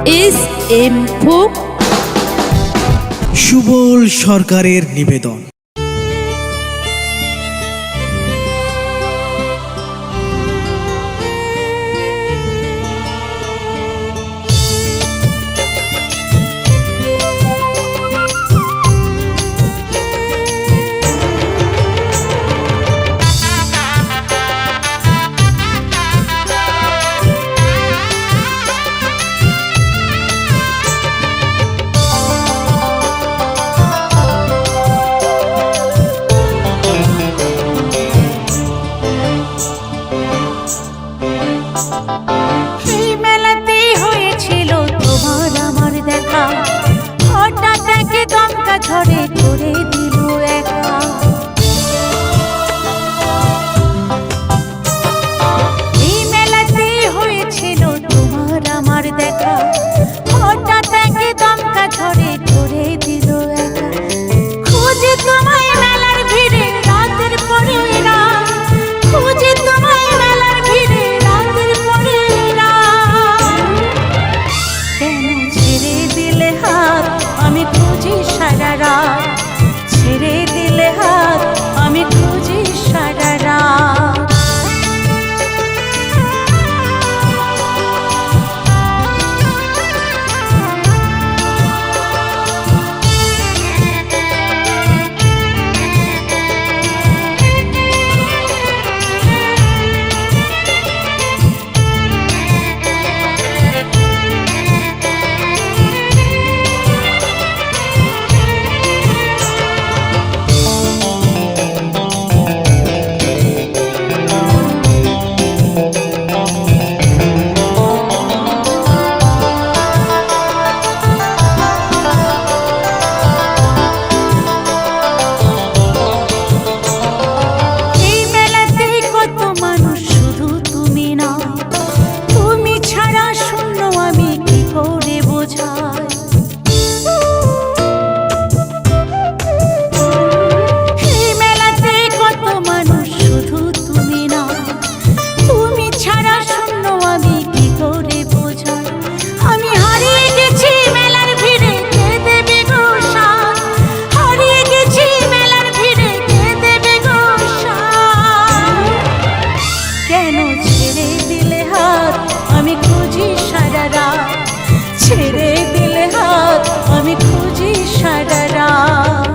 SM folk. Subal সরকারের নিবেদন। ঝড়ে করে দিল একা। এই মেলাতে হয়েছিল তোমার আমার দেখা, হঠাৎ একে দমকা ঝড়ে করে দিল একা। খুঁজে তোমায় মেলার ভিড়ে রাতের পরে রাত, খুঁজে তোমায় মেলার ভিড়ে রাতের পরে রাত। কেন ছেড়ে দিলে হাত আমি খুঁজি সারা রাত, ছেড়ে দিলে হাত আমি খুঁজি সারা রাত। ছেড়ে দিলে হাত আমি খুঁজি সারা রাত।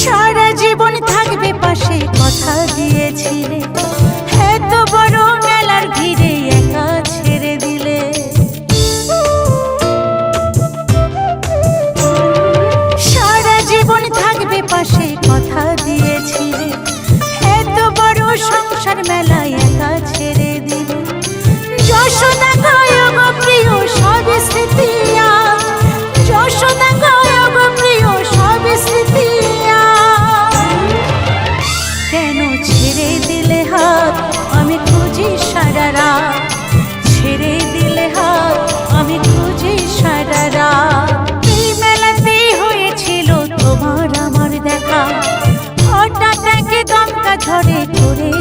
সারা জীবন থাকবে পাশে কথা দিয়েছিলে, এত বড় মেলার ভিড়ে একা ছেড়ে দিলে। সারা জীবন থাকবে পাশে কথা দিয়েছিলে, এত বড় সংসার মেলায় একা ছেড়ে দিলে। যশোদা গো প্রিয় সব স্মৃতি, যশোদা গো প্রিয় সব স্মৃতি। কেন ছেড়ে দিলে হাত আমি খুঁজি সারা রাত, ছেড়ে দিলে হাত আমি খুঁজি সারা রাত। এই মেলাতে হয়েছিল তোমার আমার দেখা, হঠাৎ একে দমকা ঝড়ে করে